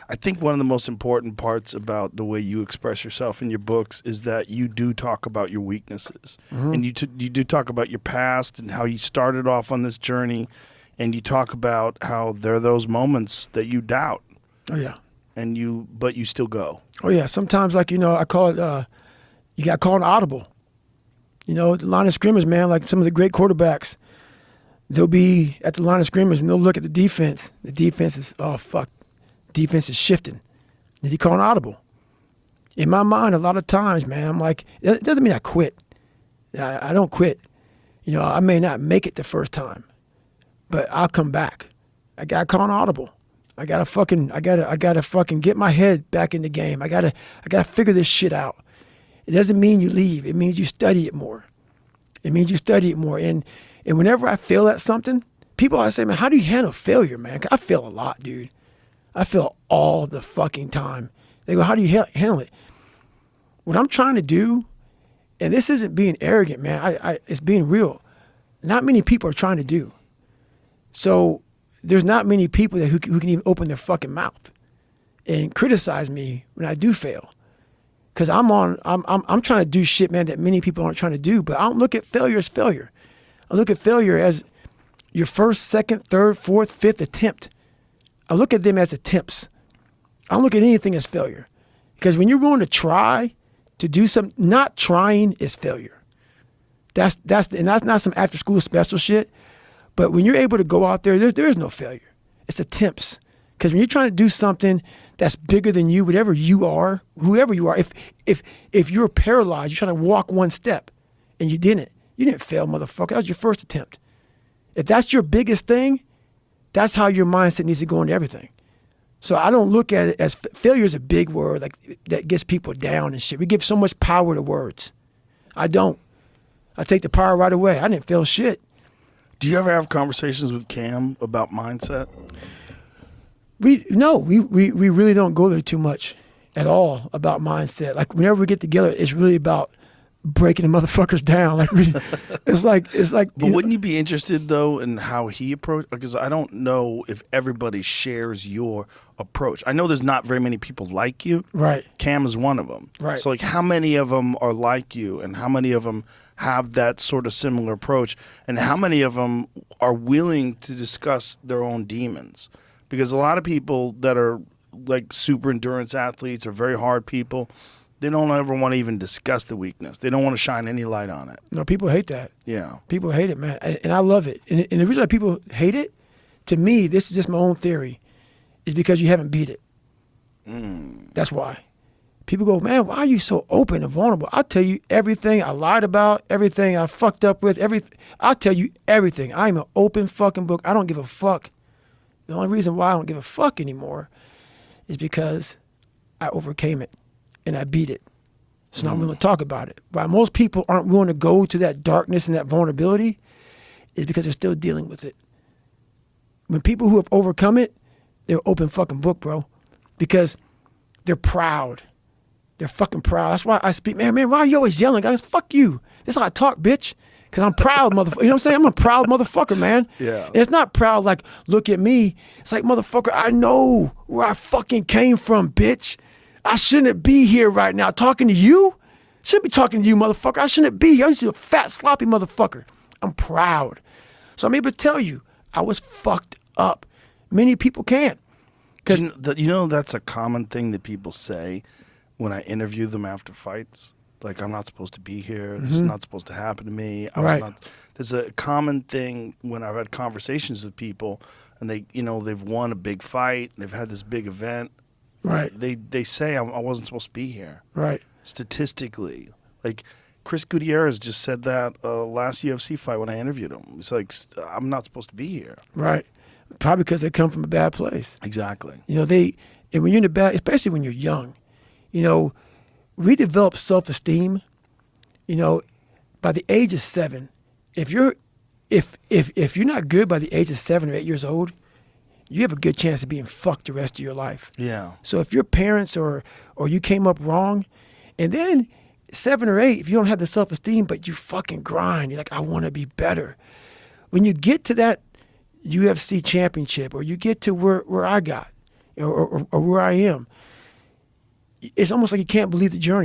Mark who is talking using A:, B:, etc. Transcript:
A: I think one of the most important parts about the way you express yourself in your books is that you do talk about your weaknesses,
B: Hmm.
A: and you do talk about your past and how you started off on this journey, and you talk about how there are those moments that you doubt,
B: Oh yeah.
A: and but you still go.
B: Oh yeah. Sometimes, like, I call it, you got called an audible. The line of scrimmage, man. Like some of the great quarterbacks, they'll be at the line of scrimmage and they'll look at the defense. The defense is, oh fuck, defense is shifting. Did he call an audible? In my mind, a lot of times, man, I'm like, it doesn't mean I quit. I don't quit. I may not make it the first time, but I'll come back. I gotta call an audible. I gotta fucking get my head back in the game. I gotta figure this shit out. It doesn't mean you leave. It means you study it more. It means you study it more. And whenever I fail at something, people always say, man, how do you handle failure, man? 'Cause I fail a lot, dude. I fail all the fucking time. They go, how do you handle it? What I'm trying to do, and this isn't being arrogant, man. It's being real. Not many people are trying to do. So there's not many people who can even open their fucking mouth and criticize me when I do fail. Cause I'm trying to do shit, man, that many people aren't trying to do. But I don't look at failure as failure. I look at failure as your first, second, third, fourth, fifth attempt. I look at them as attempts. I don't look at anything as failure. Because when you're willing to try to do something, not trying is failure. That's not some after school special shit. But when you're able to go out there, there is no failure. It's attempts. Because when you're trying to do something that's bigger than you, whatever you are, whoever you are, if you're paralyzed, you're trying to walk one step and you didn't fail, motherfucker. That was your first attempt. If that's your biggest thing, that's how your mindset needs to go into everything. So I don't look at it as failure is a big word like that gets people down and shit. We give so much power to words. I don't. I take the power right away. I didn't fail shit.
A: Do you ever have conversations with Cam about mindset?
B: We really don't go there too much at all about mindset. Like whenever we get together, it's really about breaking the motherfuckers down. It's like.
A: But wouldn't you be interested though in how he approached? Because I don't know if everybody shares your approach. I know there's not very many people like you.
B: Right.
A: Cam is one of them.
B: Right.
A: So like, how many of them are like you, and how many of them have that sort of similar approach, and how many of them are willing to discuss their own demons? Because a lot of people that are like super endurance athletes or very hard people, they don't ever want to even discuss the weakness. They don't want to shine any light on it.
B: No, people hate that.
A: Yeah.
B: People hate it, man, and I love it. And the reason why people hate it, to me, this is just my own theory, is because you haven't beat it. That's why. People go, man, why are you so open and vulnerable? I'll tell you everything I lied about, everything I fucked up with, everything. I'll tell you everything. I'm an open fucking book. I don't give a fuck. The only reason why I don't give a fuck anymore is because I overcame it and I beat it. So now I'm willing to talk about it. Why most people aren't willing to go to that darkness and that vulnerability is because they're still dealing with it. When people who have overcome it, they're open fucking book, bro. Because they're proud. They're fucking proud. That's why I speak, man, why are you always yelling? Guys, fuck you. That's how I talk, bitch. Because I'm proud, motherfucker. You know what I'm saying? I'm a proud motherfucker, man.
A: Yeah.
B: And it's not proud like, look at me. It's like, motherfucker, I know where I fucking came from, bitch. I shouldn't be here right now talking to you. Shouldn't be talking to you, motherfucker. I shouldn't be here. I'm just a fat, sloppy motherfucker. I'm proud. So I'm able to tell you, I was fucked up. Many people can't.
A: Cause that's a common thing that people say when I interview them after fights. Like, I'm not supposed to be here. This is not supposed to happen to me. There's a common thing when I've had conversations with people and they've won a big fight. They've had this big event.
B: Right.
A: They say I wasn't supposed to be here.
B: Right.
A: Statistically. Like, Chris Gutierrez just said that last UFC fight when I interviewed him. It's like, I'm not supposed to be here.
B: Right. Probably because they come from a bad place.
A: Exactly.
B: And when you're in a bad, especially when you're young, we develop self-esteem, by the age of 7. If you're not good by the age of 7 or 8 years old, you have a good chance of being fucked the rest of your life.
A: Yeah.
B: So if your parents or you came up wrong, and then 7 or 8, if you don't have the self-esteem, but you fucking grind, you're like, I want to be better. When you get to that UFC championship, or you get to where I got, or where I am. It's almost like you can't believe the journey.